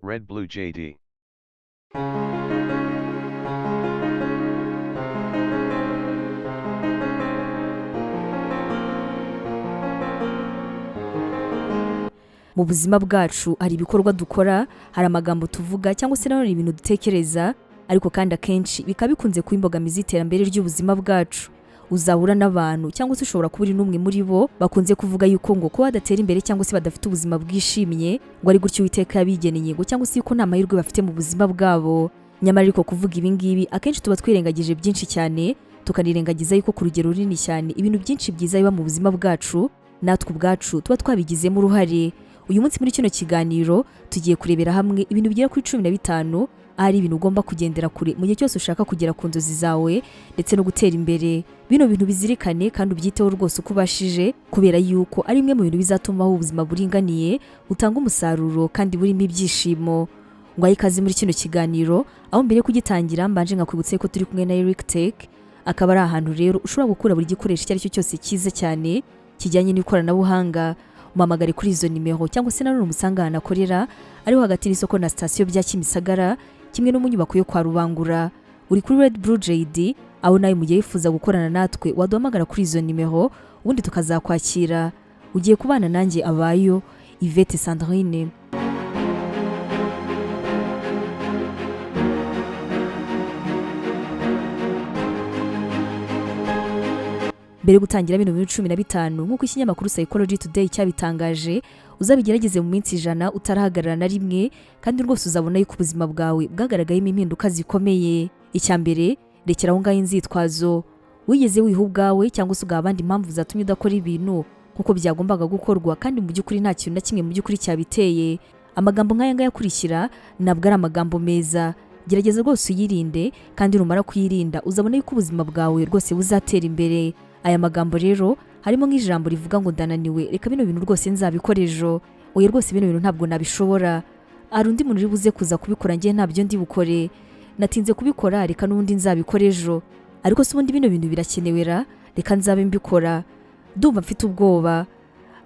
Red Blue JD. Mu buzima bwacu hari ibikorwa dukora, hari amagambo tuvuga cyangwa se nanone ibintu dutekereza, ariko kandi akenshi bikaba bikunze kuba imbogamizi y'iterambere ry'ubuzima bwacu. Uzahura n'abantu cyangwa se ushobora kuba uri n'umwe muri bo bakunze kuvuga yuko ngo kuba badatera imbere cyangwa se badafite ubuzima bwishimye ngo ari gutyo Uwiteka yabigeneye ngo cyangwa se yuko nta mahirwe bafite mu buzima bwabo. Nyamara ariko kuvuga ibi ngibi akenshi tuba twirengagije byinshi cyane, tukanirengagiza yuko ku rugero runini cyane ibintu byinshi byiza biba mu buzima bwacu natwe ubwacu tuba twabigizemo uruhare. Uyu munsi muri kino kiganiro tugiye kurebera hamwe ibintu bigera kuri 15 ari ibintu ugomba kugendera kure mu gihe cyose ushaka kugera ku nzozi zawe ndetse no gutera imbere. Bino bintu bizirikane kandi ubyiteho rwose uko ubashije, kubera yuko ari imwe mu bintu bizatuma ubuzima buringaniye, utanga umusaruro kandi burimo ibyishimo. Ngo ayikaze muri kino kiganiro, aho mbere yo kugitangira mbanje nkakwibutse ko turi kumwe na Eric Tech, akaba ari ahantu rero ushobora gukura buri gikoresho icyo ari cyo cyose cyiza cyane kijyanye n'ikoranabuhanga. Muhamagare kuri izo nimero cyangwa se nanone umusanga ahantu akorera, ariho hagati n'isoko na sitasiyo bya Kimisagara, kimwe no mu nyubako yo kwa Rubangura. Uri kuri Red Blue JD, aho nawe mugiye yifuza gukorana natwe waduhamagara kuri izo nimero ubundi tukazakwakira. Ugiye kubana nanjye abayo Yvette Sandrine. Mbere gutangira bino 15 nk'uko ikinyamakuru Psychology Today cyabitangaje, uzabigerageze mu minsi 100 utarahagarara na rimwe, kandi rwose uzabona yuko ubuzima bwawe bwagaragayemo impinduka zikomeye. Icyambere, rekeraho ngaho inzitwazo. Wigeze wiha ubwawe cyangwa se abandi impamvu zatumye udakora ibintu kuko byagombaga gukorwa kandi mu by'ukuri nta kintu na kimwe mu by'ukuri cyabiteye? Amagambo nk'aya ngaya akurikira ntabwo ari amagambo meza. Gerageza rwose uyirinde, kandi numara kuyirinda uzabona yuko ubuzima bwawe rwose buzatera imbere. Aya magambo rero harimo nk'ijambo rivuga ngo ndananiwe, reka bino bintu rwose nzabikora ejo. Oya rwose bino bintu ntabwo nabishobora. Ari undi muntu uri buze kuza kubikora ngiye ntabyo ndi bukore. Natinze kubikora, reka n'undi nzabikora ejo. Ariko se ubundi bino bintu birakenewera, reka nzabe mbikora. Ndumva mfite ubwoba,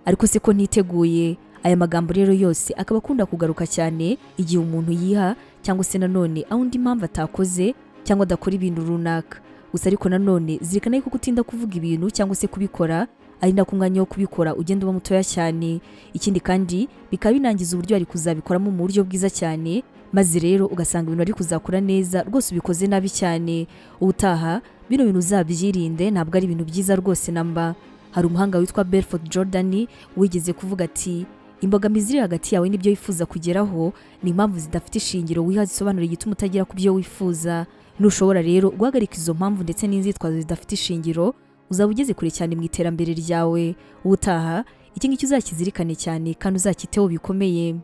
ariko se ko niteguye. Aya magambo rero yose akaba akunda kugaruka cyane igihe umuntu yiha cyangwa se nanone aho undi mpamvu atakoze cyangwa adakora ibintu runaka. Gusa ariko nanone zirikana yuko gutinda kuvuga ibintu cyangwa se kubikora ari nako umwanya wo kubikora ugenda uba mutoya cyane. Ikindi kandi bikaba binangiza uburyo ari kuzabikoramo mu buryo bwiza cyane, maze rero ugasanga ibintu ari kuzakora neza rwose ubikoze nabi cyane. Ubutaha bino bintu uzabyirinde, ntabwo ari ibintu byiza rwose namba. Hari umuhanga witwa Belfort Jordan wigeze kuvuga ati, imbogamizi iri hagati yawe n'ibyo wifuza kugeraho ni impamvu zidafite ishingiro wiha zisobanura igituma utagera ku byo wifuza. Nushobora rero guhagarika izo mpamvu ndetse n'inzitwazo zidafite ishingiro, uzaba ugeze kure cyane mu iterambere ryawe. Ubutaha iki ngiki uzakizirikane cyane kandi uzakiteho bikomeye.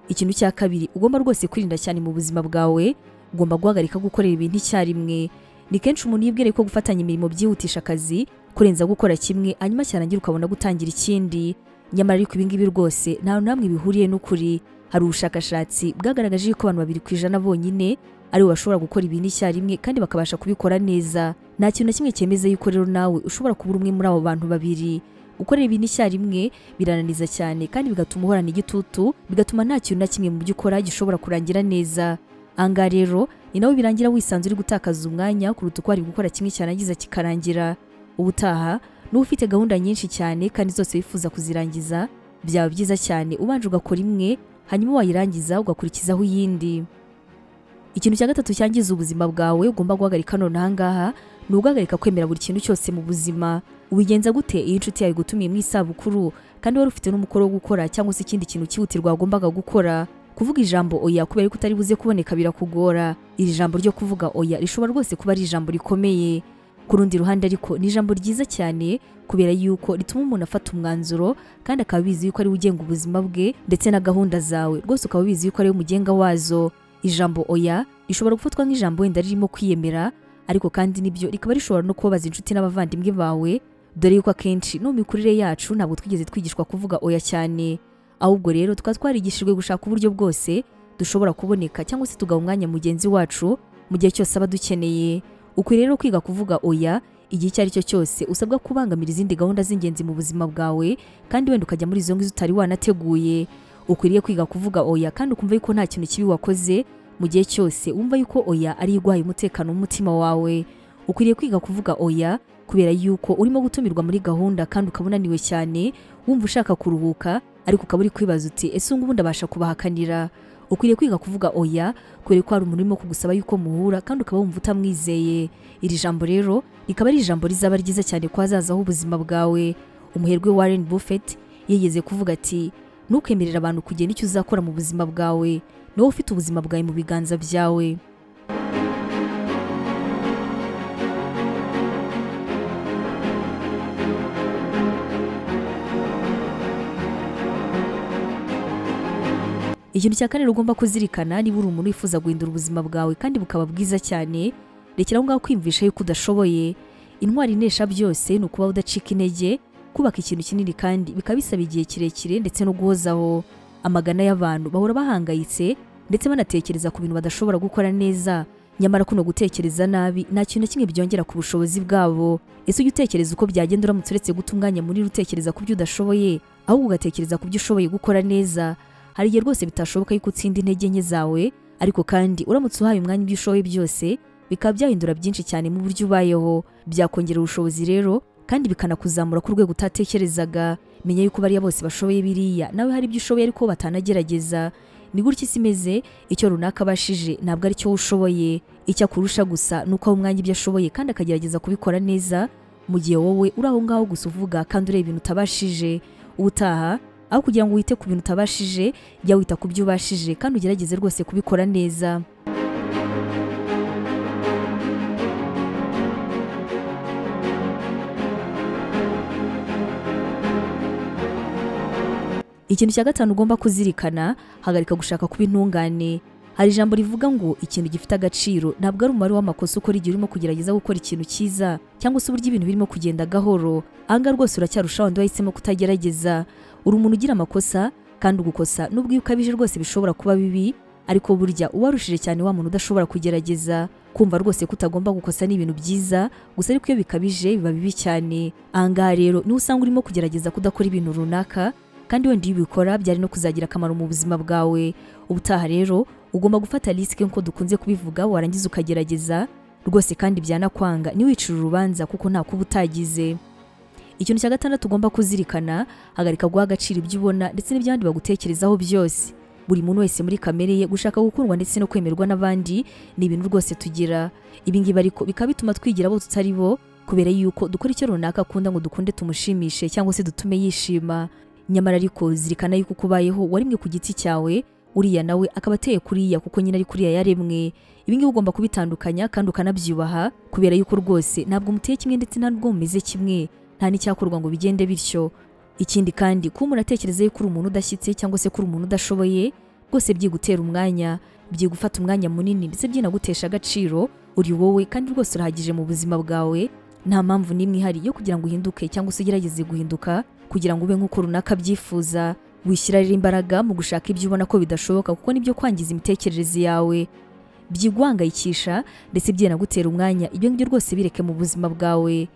Ikintu cya kabiri ugomba rwose kwirinda cyane mu buzima bwawe, ugomba guhagarika gukorera ibintu icyarimwe. Ni kenshi umuntu yibwira ko gufatanya imirimo byihutisha akazi kurenza gukora kimwe hanyuma cyarangira ukabona gutangira ikindi. Nyamara ariko ibi ngibi rwose nta namwe bihuriye n'ukuri. Hari ubushakashatsi bwagaragaje ko abantu 2% bonyine ari bo bashobora gukora ibintu icyarimwe kandi bakabasha kubikora neza. Nta kintu na kimwe cyemeza yuko rero nawe ushobora kubura umwe muri abo bantu 2. Gukorera ibintu icyarimwe birananiza cyane kandi bigatuma uhorana igitutu, bigatuma nta kintu na kimwe mu byo ukora gishobora kurangira neza. Anga rero ni nawe birangira wisanzwe uri gutakaza umwanya kuruta uko ari gukora kimwe cyarangiza kikarangira. Ubutaha n'ufite gahunda nyinshi cyane kandi zose wifuza kuzirangiza, byaba byiza cyane ubanje ugakora imwe hanyuma wayirangiza ugakurikizaho iyindi. Ikintu cya gatatu cyangiza ubuzima bwawe ugomba guhagarika none ahangaha ni uguhagarika kwemera buri kintu cyose mu buzima. Ubigenza gute iyo inshuti yawe gutumiye mu isabukuru kandi wari ufite n'umukoro wo gukora cyangwa se ikindi kintu cyihutirwa wagombaga gukora? Kuvuga ijambo oya kubera ko utari buze kuboneka birakugora. Iri jambo ryo kuvuga oya rishobora rwose kuba ari ijambo rikomeye. Ku rundi ruhande ariko ni ijambo ryiza cyane kubera yuko rituma umuntu afata umwanzuro kandi akaba bizi yuko ari ugenga ubuzima bwe ndetse na gahunda zawe, rwose ukaba bizi yuko ari umugenga wazo. Ijambo oya rishobora gufatwa nk'ijambo wenda ririmo kwiyemera, ariko kandi nibyo rikaba rishobora no kubabaza inshuti n'abavandimwe bawe, dore yuko akenshi no mu mikurire yacu ntabwo twigeze twigishwa kuvuga oya cyane. Ahubwo rero tukaba twarigishijwe gushaka uburyo bwose dushobora kuboneka cyangwa se tugaha umwanya mugenzi wacu mu gihe cyose aba dukeneye. Ukwiye rero kwiga kuvuga oya igihe icyo ari cyo cyose usabwa kubangamira izindi gahunda z'ingenzi mu buzima bwawe, kandi wenda ukajya muri izo ngizo utari wanateguye. Ukwiriye kwiga kuvuga oya kandi ukumva yuko nta kintu kibi wakoze mu gihe cyose wumva yuko oya ari iguhaye umutekano w'umutima wawe. Ukwiriye kwiga kuvuga oya kubera yuko urimo gutumirwa muri gahunda kandi ukaba unaniwe cyane, wumva ushaka kuruhuka ariko ukaba uri kwibaza uti ese ngubu ndabasha kubahakanira. Ukwiriye kwiga kuvuga oya kubera ko hari umuntu urimo kugusaba yuko muhura kandi ukaba wumva utamwizeye. Iri jambo rero rikaba ari ijambo rizaba ryiza cyane ko hazazaho ubuzima bwawe. Umuherwe Warren Buffett yigeze kuvuga ati ntukemerere abantu kugena icyo uzakora mu buzima bwawe, niwe ufite ubuzima bwawe mu biganza byawe. Ikintu cya kane ugomba kuzirikana niba uri umuntu wifuza guhindura ubuzima bwawe kandi bukaba bwiza cyane, rekera aho ngaho kwiyumvisha yuko udashoboye. Intwari inesha byose ni ukuba udacika intege, kubaka ikintu kinini kandi bikaba bisaba igihe kirekire ndetse no guhozaho. Amagana y'abantu bahora bahangayitse ndetse banatekereza ku bintu badashobora gukora neza, nyamara kuno gutekereza nabi nta kintu na kimwe byongera ku bushobozi bwabo. Ese ujya utekereza uko byagenda uramutse uretse guta umwanya munini utekereza ku byo udashoboye ahubwo ugatekereza ku byo ushoboye gukora neza? Hari igihe rwose bitashoboka yuko utsinda intege nke zawe, ariko kandi uramutse uhaye umwanya ibyo ushoboye byose bikaba byahindura byinshi cyane mu buryo ubayeho. Byakongera ubushobozi rero kandi bikanakuzamura ku rwego utatekerezaga. Menya yuko bariya bose bashoboye biriya, nawe hari ibyo ushoboye ariko batanagerageza. Ni gutya isi imeze, icyo runaka abashije ntabwo ari cyo ushoboye. Icyo akurusha gusa ni uko umwanya ibyo ashoboye kandi akagerageza kubikora neza, mu gihe wowe uri aho ngaho gusa uvuga kandi ureba ibintu utabashije. Ubutaha aho kugira ngo wite ku bintu utabashije, jya wita ku byo ubashije kandi ugerageze rwose kubikora neza. Ikintu cya gatanu ugomba kuzirikana, hagarika gushaka kuba intungane. Hari ijambo rivuga ngo ikintu gifite agaciro ntabwo ari umubare w'amakosa ukora igihe urimo kugerageza gukora ikintu cyiza cyangwa se uburyo ibintu birimo kugenda gahoro. Anga rwose uracyarusha wandi wahisemo kutagerageza. Uri umuntu ugira amakosa kandi ugukosa nubwo iyo ukabije rwose bishobora kuba bibi, ariko burya uwarushije cyane wa muntu udashobora kugerageza. Kumva rwose ko utagomba gukosa ni ibintu byiza, gusa ariko iyo bikabije biba bibi cyane. Ahangaha rero niho usanga urimo kugerageza kudakora ibintu runaka kandi wenda iyo ubikora byari no kuzagira akamaro mu buzima bwawe. Ubutaha rero ugomba gufata risike nk'uko dukunze kubivuga, warangiza ukagerageza rwose kandi byanakwanga ntiwicire urubanza kuko nta kuba utagize. Ikintu cya gatandatu ugomba kuzirikana, hagarika guha agaciro ibyo ubona ndetse n'iby'abandi bagutekerezaho byose. Buri muntu wese muri kamere ye gushaka gukundwa ndetse no kwemerwa n'abandi ni ibintu rwose tugira. Ibi ngibi ariko bikaba bituma twigira abo tutari bo, kubera yuko dukora icyo runaka akunda ngo dukunde tumushimishe cyangwa se dutume yishima. Nyamara ariko zirikana yuko kubayeho warimwe ku giti cyawe, uriya nawe akaba ateye kuriya kuko nyine ari kuriya yaremwe. Ibi ngibi ugomba kubitandukanya kandi ukanabyubaha, kubera yuko rwose ntabwo muteye kimwe ndetse ntabwo mumeze kimwe, nta n'icyakorwa ngo bigende bityo. Ikindi kandi kuba umuntu atekereza yuko uri umuntu udashyitse cyangwa se ko uri umuntu udashoboye, rwose byigutera umwanya, byigufata umwanya munini ndetse byinagutesha agaciro. Uri wowe kandi rwose urahagije mu buzima bwawe, nta mpamvu n'imwe ihari yo kugira ngo uhinduke cyangwa se ugerageze guhinduka kugira ngo ube nk'uko runaka byifuza. Wishyira rero imbaraga mu gushaka ibyo ubona ko bidashoboka kuko nibyo kwangiza imitekerereze yawe, byiguhangayikisha ndetse byenagutera umwanya. Ibyo ngibyo rwose bireke mu buzima bwawe.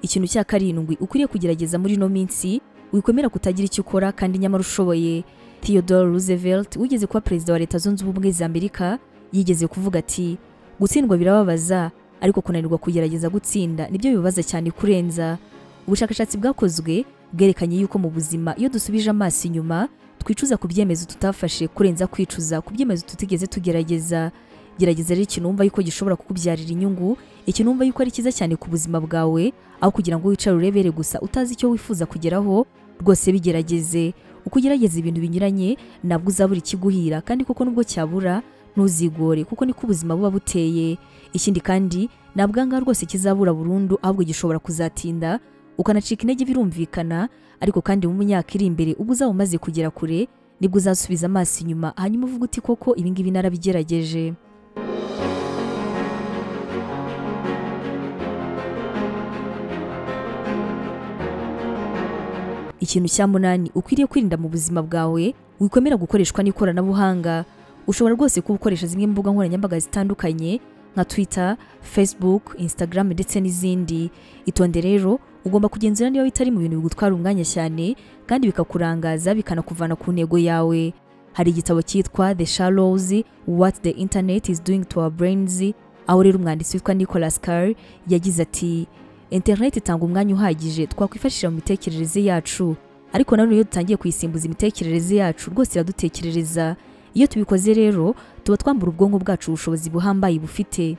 Ikintu cya karindwi ukwiriye kugerageza muri no minsi, wikwemera kutagira icyo ukora kandi nyamara ushoboye. Theodore Roosevelt wigeze kuba perezida wa Leta Zunze Ubumwe za Amerika yigeze kuvuga ati gutsindwa birababaza ariko kunanirwa kugerageza gutsinda nibyo bibabaza cyane kurenza. Ubushakashatsi bwakozwe bwerekanye yuko mu buzima iyo dusubije amaso inyuma twicuza ku byemezo tutafashe kurenza kwicuza ku byemezo tutigeze tugerageza. Gerageza rero ikintu wumva yuko gishobora kukubyarira inyungu, ikintu wumva yuko ari cyiza cyane ku buzima bwawe, aho kugira ngo wicare urebere gusa utazi icyo wifuza kugeraho. Rwose bigerageze. Uko ugerageza ibintu binyuranye nabwo uzabura ikiguhira, kandi koko nubwo cyabura ntuzigore kuko niko ubuzima buba buteye. Ikindi kandi nabwo anga rwose kizabura burundu, ahubwo gishobora kuzatinda ukanacika intege birumvikana, ariko kandi mu myaka iri imbere ubwo uzaba umaze kugera kure nibwo uzasubiza amaso inyuma hanyuma uvuga uti koko ibi ngibi narabigerageje. Ikintu cya munani ukwiriye kwirinda mu buzima bwawe, wikwemera gukoreshwa n'ikoranabuhanga. Ushobora rwose kuba ukoresha zimwe mu mbuga nkoranyambaga zitandukanye nka Twitter, Facebook, Instagram ndetse n'izindi. Itonde rero, ugomba kugenzura niba bitari mu bintu bigutwara umwanya cyane kandi bikakurangaza bikanakuvana ku ntego yawe. Hari igitabo cyitwa The Shallows, What the Internet is Doing to Our Brains, aho rero umwanditsi witwa Nicholas Carr yagize ati internet itanga umwanya uhagije twakwifashisha mu mitekerereze yacu, ariko nanone iyo dutangiye kuyisimbuza imitekerereze yacu rwose iradutekerereza. Iyo tubikoze rero tuba twambura ubwonko bwacu ubushobozi buhambaye bufite.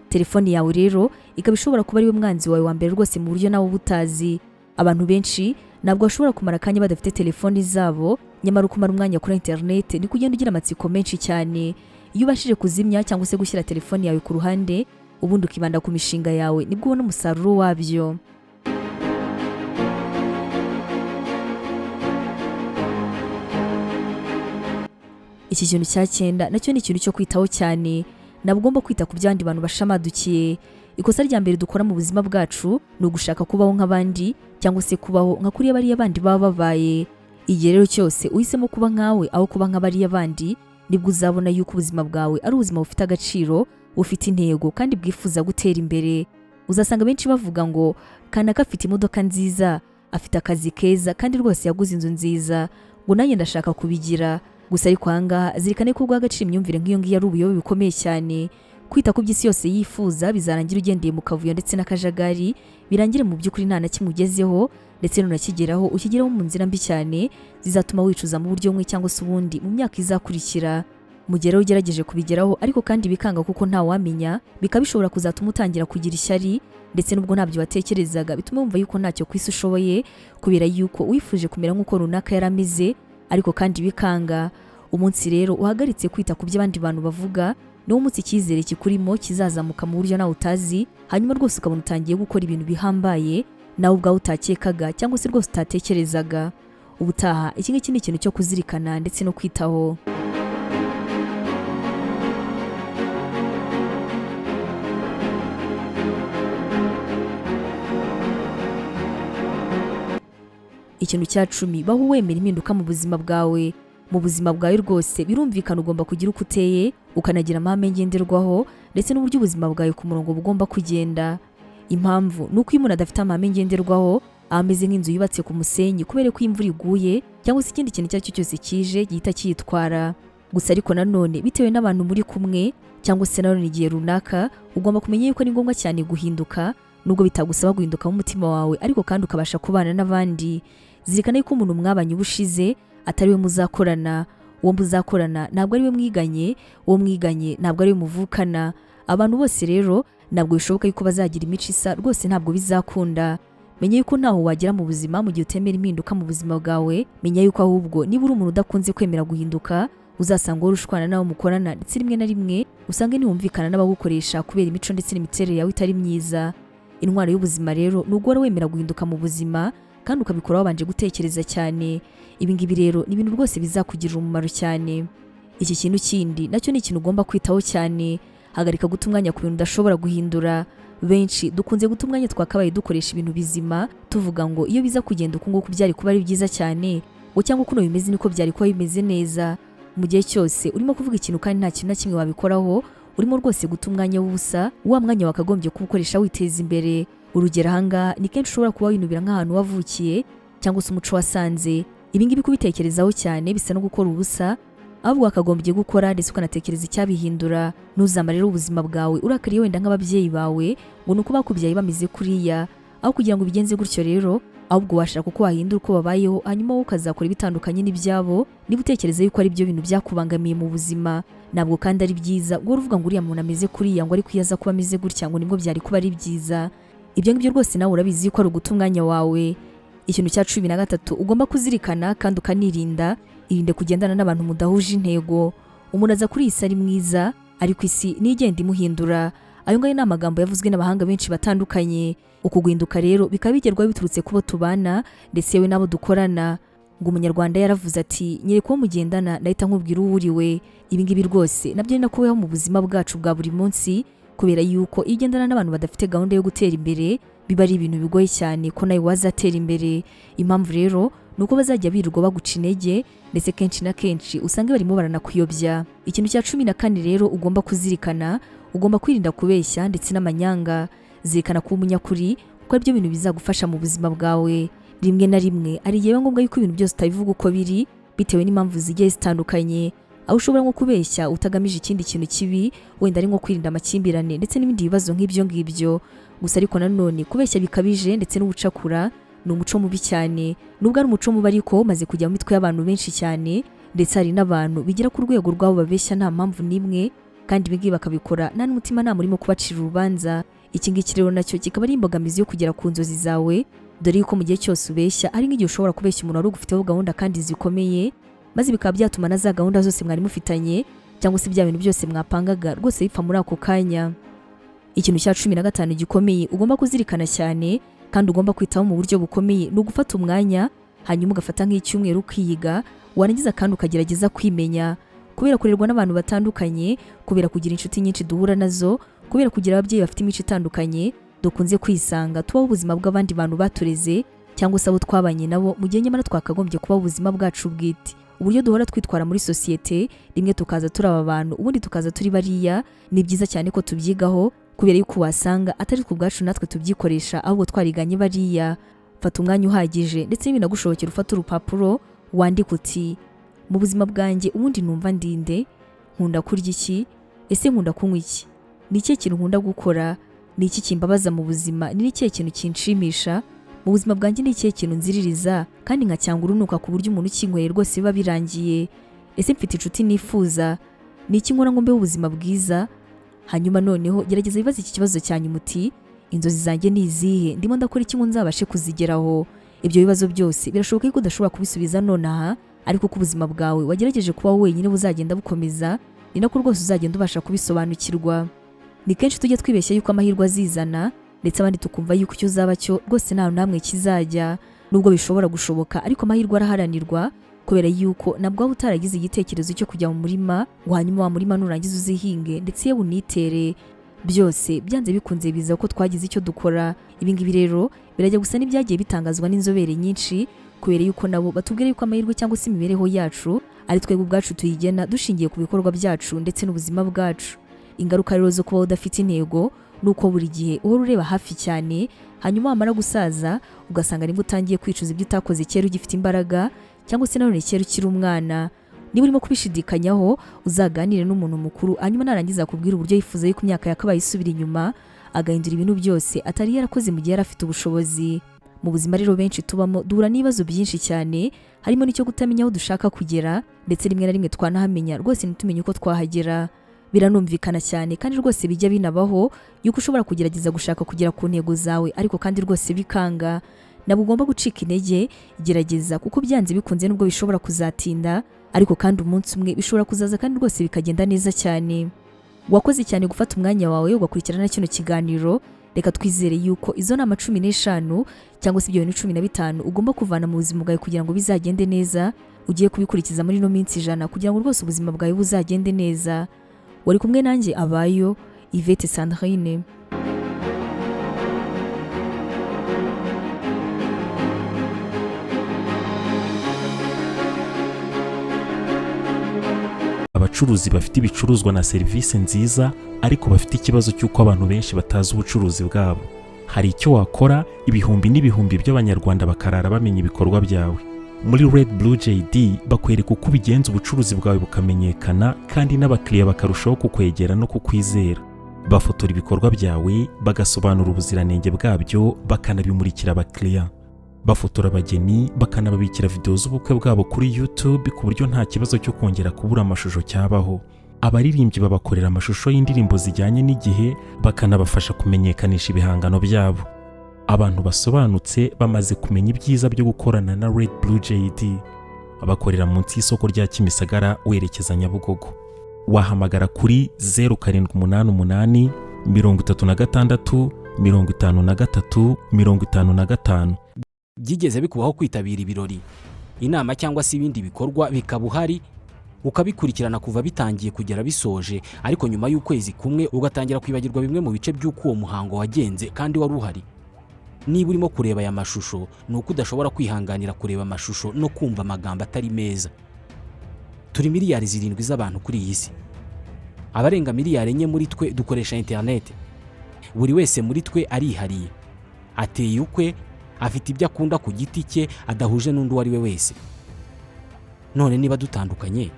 Telefoni yawe rero ikaba ishobora kuba ari we mwanzi wawe wa mbere rwose mu buryo nawe butazi. Abantu benshi ntabwo bashobora kumara akanya badafite telefoni zabo, nyamara ukumara umwanya kuri internet ni kugenda ugira amatsiko menshi cyane. Iyo ubashije kuzimya cyangwa se gushyira telefoni yawe ku ruhande, ubundi ukibanda ku mishinga yawe, nibwo ubona umusaruro wabyo. Iki kintu cya 9 nacyo ni ikintu cyo kwitaho cyane. Ntabwo ugomba kwita ku byandi bantu bashamadukiye. Ikosa rya mbere dukora mu buzima bwacu ni ugushaka kubaho nk'abandi cyangwa se kubaho nka kuriya bariya bandi baba babaye. Igihe rero cyose uhisemo kuba nkawe aho kuba nk'abariya bandi, nibwo uzabona yuko ubuzima bwawe ari ubuzima bufite agaciro, bufite intego kandi bwifuza gutera imbere. Uzasanga benshi bavuga ngo kanaka afite imodoka nziza, afite akazi keza kandi rwose yaguze inzu nziza, ngo nanjye ndashaka kubigira. Gusa ariko ahangaha zirikane ko guha agaciro imyumvire nk'iyo ngiyo ari ubuyobe bikomeye cyane. Kwita ku by'isi yose yifuza bizarangira ugendeye mu kavuyo ndetse n'akajagari, birangire mu by'ukuri nta na kimwe ugezeho, ndetse nunakigeraho ukigeraho mu nzira mbi cyane zizatuma wicuza mu buryo bumwe cyangwa se ubundi mu myaka izakurikira. Mu gihe ugerageje kubigeraho ariko kandi bikanga kuko nta wamenya, bikaba bishobora kuzatuma utangira kugira ishyari, ndetse nubwo ntabyo watekerezaga bituma wumva yuko ntacyo kwisi ushoboye, kubera yuko wifuje kumera nk'uko runaka yarameze, ariko kandi bikanga. Umunsi rero uhagaritse kwita ku by'abandi bantu bavuga, niwo munsi icyizere kikurimo kizazamuka mu buryo nawe utazi, hanyuma rwose ukabona utangiye gukora ibintu bihambaye nawe ubwawe utakekaga cyangwa se rwose utatekerezaga. Ubutaha iki ngiki ni ikintu cyo kuzirikana ndetse no kwitaho. Ikintu cya 10, baho wemera impinduka mu buzima bwawe. Mu buzima bwawe rwose birumvikana ugomba kugira uko uteye, ukanagira amahame ngenderwaho ndetse n'uburyo ubuzima bwawe ku murongo bugomba kugenda. Impamvu nuko iyo umuntu adafite amahame ngenderwaho, ameze nk'inzu yubatse ku musenyi kubera ko imvura iguye cyangwa se ikindi kintu cyacyo cyose kije gihita cyitwara. Gusa ariko nanone bitewe n'abantu muri kumwe cyangwa se nanone igihe runaka, ugomba kumenya yuko ari ngombwa cyane guhinduka, nubwo bitagusaba guhinduka mu mutima wawe, ariko kandi ukabasha kubana n'abandi. Zirikana yuko umuntu mwabanye ubushize atari we muzakorana. Uwo muzakorana ntabwo ari we mwiganye, uwo mwiganye ntabwo ari we muvukana. Abantu bose rero ntabwo bishoboka yuko bazagira imico isa, rwose ntabwo bizakunda. Menya yuko ntaho wagera mu buzima mu gihe utemera impinduka mu buzima bwawe. Menya yuko ahubwo niba uri umuntu udakunze kwemera guhinduka, uzasanga wowe ushwana nawe mukorana, ndetse rimwe na rimwe usange ntiwumvikana n'abagukoresha kubera imico ndetse n'imiterere yawe itari myiza. Intwaro y'ubuzima rero ni uguhora wemera guhinduka mu buzima, kandi ukabikora wabanje gutekereza cyane. Ibi ngibi rero ni ibintu rwose bizakugirira umumaro cyane. Iki kintu kindi nacyo ni ikintu ugomba kwitaho cyane. Hagarika guta umwanya ku bintu udashobora guhindura. Benshi dukunze guta umwanya twakabaye dukoresha ibintu bizima, tuvuga ngo iyo biza kugenda uko nguko byari kuba ari byiza cyane, ngo cyangwa kuno bimeze niko byari kuba bimeze neza. Mu gihe cyose urimo kuvuga ikintu kandi nta kintu na kimwe wabikoraho, urimo rwose guta umwanya w'ubusa, wa mwanya wakagombye kuwukoresha witeza imbere. Urugero ahangaha ni kenshi ushobora kuba winubira nk'ahantu wavukiye cyangwa se umuco wasanze. Ibi ngibi kubitekerezaho cyane bisa no gukora ubusa, ahubwo wakagombye gukora ndetse ukanatekereza icyabihindura. Ntuzamare rero ubuzima bwawe urakariye wenda nk'ababyeyi bawe ngo nuko bakubyaye bameze kuriya, aho kugira ngo bigenze gutyo rero, ahubwo washaka uko wahindura uko babayeho, hanyuma wowe ukazakora ibitandukanye n'ibyabo, niba utekereza yuko ari byo bintu byakubangamiye mu buzima. Ntabwo kandi ari byiza ngo uvuga ngo uriya muntu ameze kuriya ngo ariko iyo aza kuba ameze gutya ngo nibwo byari kuba ari byiza. Ibyo ngibyo rwose nawe urabizi ko ari uguta umwanya wawe. Ikintu cya 13 ugomba kuzirikana kandi ukanirinda, irinde kugendana n'abantu mudahuje intego. Umuntu aza kuri isi ari mwiza, ariko isi nigenda imuhindura. Ayo ngayo ni amagambo yavuzwe n'abahanga benshi batandukanye. Ukuguhinduka rero bikaba bigerwaho biturutse kubo tubana ndetse yewe nabo dukorana. Ngo umunyarwanda yaravuze ati nyereka uwo mugendana ndahita nkubwira uwo uriwe. Ibi ngibi rwose nabyo ni nakubeho mu buzima bwacu bwa buri munsi, kubera yuko iyo ugendana n'abantu badafite gahunda yo gutera imbere, biba ari ibintu bigoye cyane ko nawe wazatera imbere. Impamvu rero nuko bazajya birirwa baguca intege ndetse kenshi na kenshi usange barimo baranakuyobya. Ikintu cya 14 rero ugomba kuzirikana, ugomba kwirinda kubeshya ndetse n'amanyanga. Zirikana kuba umunyakuri kuko aribyo bintu bizagufasha mu buzima bwawe. Rimwe na rimwe ari igihe ngombwa yuko ibintu byose utabivuga uko biri bitewe n'impamvu zigiye zitandukanye, aho ushobora nko kubeshya utagamije ikindi kintu kibi, wenda ari nko kwirinda amakimbirane ndetse n'ibindi bibazo nk'ibyo ngibyo. Gusa ariko nanone kubeshya bikabije ndetse n'ubucakura ni umuco mubi cyane. Nubwo ari umuco mubi ariko maze kujya mu mitwe y'abantu benshi cyane, ndetse hari n'abantu bigira ku rwego rwabo babeshya nta mpamvu n'imwe, kandi ibingibi bakabikora nta n'umutima nta murimo kubacira urubanza. Iki ngiki rero nacyo kikaba ari imbogamizi yo kugera ku nzozi zawe, dore yuko mu gihe cyose ubeshya ari nk'igihe ushobora kubeshya umuntu wari ugufiteho gahunda kandi zikomeye, maze bikaba byatuma na za gahunda zose mwari mufitanye cyangwa se bya bintu byose mwapangaga rwose bipfa muri ako kanya. Ikintu cya 15 gikomeye ugomba kuzirikana cyane kandi ugomba kwitaho mu buryo bukomeye ni ugufata umwanya, hanyuma ugafata nk'icyumweru ukiyiga, warangiza kandi ukagerageza kwimenya. Kubera kurerwa n'abantu batandukanye, kubera kugira inshuti nyinshi duhura nazo, kubera kugira ababyeyi bafite imico itandukanye, dukunze kwisanga tubaho ubuzima bw'abandi bantu batureze cyangwa se abo twabanye nabo mu gihe nyamara twakagombye kubaho ubuzima bwacu bwite. Uburyo duhora twitwara muri sosiyete, rimwe tukaza turi aba bantu ubundi tukaza turi bariya, ni byiza cyane ko tubyigaho kubera yuko wasanga atari ku bwacu natwe tubyikoresha ahubwo twariganye bariya. Fata umwanya uhagije ndetse n'ibinagushobokera ufata urupapuro wandika uti: mu buzima bwanjye ubundi numva ndinde, nkunda kurya iki, ese nkunda kunywa iki, ni ikihe kintu nkunda gukora, ni iki kimbabaza mu buzima, ni ikihe kintu kinshimisha mu buzima bwanjye, ni ikihe kintu nziririza kandi nkacyanga urunuka ku buryo umuntu ukinyweye rwose biba birangiye, ese mfite inshuti nifuza, ni iki nkora ngo mbeho ubuzima bwiza. Hanyuma noneho gerageza bibaza iki kibazo cyanyu muti: inzozi zanjye ni izihe, ndimo ndakora iki ngo nzabashe kuzigeraho. Ibyo bibazo byose birashoboka ko udashobora kubisubiza nonaha, ariko ko ubuzima bwawe wagerageje kubaho wenyine buzagenda bukomeza, ni nako rwose uzagenda ubasha kubisobanukirwa. Ni kenshi tujya twibeshya yuko amahirwe azizana, ndetse abandi tukumva yuko icyo uzaba cyo rwose nta namwe kizajya. Nubwo bishobora gushoboka ariko amahirwe araharanirwa, kubera yuko nabwo waba utaragize igitekerezo cyo kujya mu murima ngo hanyuma wa murima nurangiza uzihinge ndetse yewe unitere. Byose byanze bikunze biza ko twagize icyo dukora. Ibingibi rero birajya gusa n'ibyagiye bitangazwa n'inzobere nyinshi, kubera yuko nabo batubwira yuko amahirwe cyangwa se imibereho yacu ari twebwe ubwacu tuyigena dushingiye ku bikorwa byacu ndetse n'ubuzima bwacu. Ingaruka rero zo kuba udafite intego nuko buri gihe uhora ureba hafi cyane, hanyuma wamara gusaza ugasanga nibwo utangiye kwicuza ibyo utakoze kera ugifite imbaraga, cyangwa se nanone kera ukiri umwana. Niba urimo kubishidikanyaho uzaganire n'umuntu mukuru, hanyuma narangiza kubwira uburyo yifuza yuko imyaka yakabaye isubira inyuma, agahindura ibintu byose atari yarakoze mu gihe yari afite ubushobozi. Mu buzima rero benshi tubamo duhura n'ibibazo byinshi cyane, harimo n'icyo kutamenya aho dushaka kugera, ndetse rimwe na rimwe twanahamenya rwose ntitumenye uko twahagera. Biranumvikana cyane kandi rwose bijya binabaho yuko ushobora kugerageza gushaka kugera ku ntego zawe ariko kandi rwose bikanga. Nabo ugomba gucika intege, gerageza kuko byanze bikunze nubwo bishobora kuzatinda, ariko kandi umunsi umwe bishobora kuzaza kandi rwose bikagenda neza cyane. Wakoze cyane gufata umwanya wawe ugakurikirana kino kiganiro. Reka twizere yuko izo nama 15 cyangwa se ibyo bintu 15 ugomba kuvana mu buzima bwawe kugira ngo bizagende neza, ugiye kubikurikiza muri no minsi 100 kugira ngo rwose ubuzima bwawe buzagende neza. Wari kumwe nanjye Abayo Yvette Sandrine. Abacuruzi bafite ibicuruzwa na serivisi nziza ariko bafite ikibazo cy'uko abantu benshi batazi ubucuruzi bwabo. Hari icyo wakora ibihumbi n'ibihumbi by'abanyarwanda bakarara bamenya ibikorwa byawe. Muri Red Blue JD bakwereka uko ubigenza ubucuruzi bwawe bukamenyekana kandi n'abakiriya bakarushaho kukwegera no kukwizera. Bafotora ibikorwa byawe, bagasobanura ubuziranenge bwabyo, bakanabimurikira abakiriya. Bafotora abageni, bakanababikira video z'ubukwe bwabo kuri YouTube ku buryo nta kibazo cyo kongera kubura amashusho cyabaho. Abaririmbyi babakorera amashusho y'indirimbo zijyanye n'igihe, bakanabafasha kumenyekanisha ibihangano byabo. Abantu basobanutse bamaze kumenya ibyiza byo gukorana na Red Blue JD. Abakorera munsi y'isoko rya Kimisagara werekeza Nyabugogo. Wahamagara kuri 0788 36 53 55. Byigeze bikubaho kwitabira ibirori, inama cyangwa se ibindi bikorwa bikaba uhari ukabikurikirana kuva bitangiye kugera bisoje, ariko nyuma y'ukwezi kumwe ugatangira kwibagirwa bimwe mu bice by'uko uwo muhango wagenze kandi wari uhari? niba urimo kureba aya mashusho ni uko udashobora kwihanganira kureba amashusho no kumva amagambo atari meza. Turi miliyari 7 z'abantu kuri iyi si. Abarenga miliyari 4 muri twe dukoresha internet. Buri wese muri twe arihariye, ateye ukwe, afite ibyo akunda ku giti cye adahuje n'undi wari we wese. None niba dutandukanye,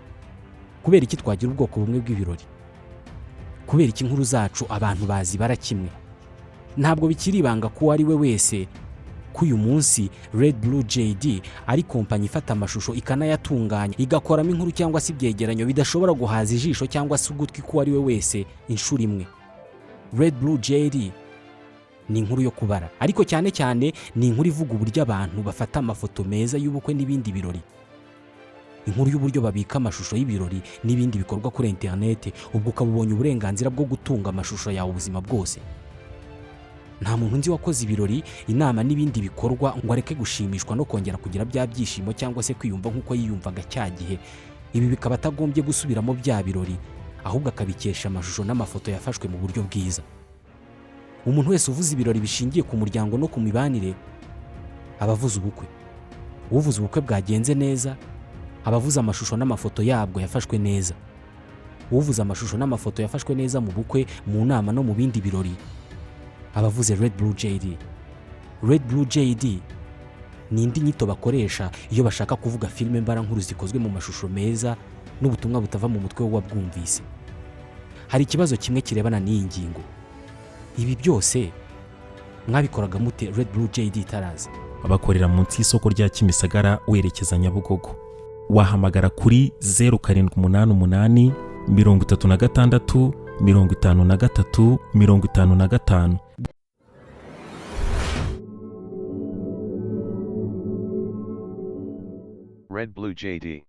kubera iki twagira ubwoko bumwe bw'ibirori? Kubera iki inkuru zacu abantu bazi barakimwe? Ntabwo bikiri ibanga ko ari we wese ko uyu munsi Red Blue JD ari kompanyi ifata amashusho ikanayatunganya igakoramo inkuru cyangwa se ibyegeranyo bidashobora guhaza ijisho cyangwa se ugutwi ko ari we wese inshuro imwe. Red Blue JD ni inkuru yo kubara, ariko cyane cyane ni inkuru ivuga uburyo abantu bafata amafoto meza y'ubukwe n'ibindi birori. Inkuru y'uburyo babika amashusho y'ibirori n'ibindi bikorwa kuri internet, ubwo ukabubonye uburenganzira bwo gutunga amashusho yawe ubuzima bwose. Nta muntu nzi wakoze ibirori, inama n'ibindi bikorwa ngo areke gushimishwa no kongera kugira bya byishimo cyangwa se kwiyumva nk'uko yiyumvaga cya gihe. Ibi bikaba atagombye gusubiramo bya birori, ahubwo akabikesha amashusho n'amafoto yafashwe mu buryo bwiza. Umuntu wese uvuze ibirori bishingiye ku muryango no ku mibanire abavuze ubukwe. Uvuze ubukwe bwagenze neza abavuze amashusho n'amafoto yabwo yafashwe neza. Uvuze amashusho n'amafoto yafashwe neza mu bukwe, mu nama no mu bindi birori abavuze Red Blue JD. Red Blue JD ni indi nyito bakoresha iyo bashaka kuvuga filime mbarankuru zikozwe mu mashusho meza n'ubutumwa butava mu mutwe w'uwabwumvise. Hari ikibazo kimwe kirebana n'iyi ngingo. Ibi byose mwabikoraga mute Red Blue JD itaraza? Abakorera munsi y'isoko rya Kimisagara werekeza Nyabugogo. Wahamagara kuri 0788 36 53 55. Red Blue JD.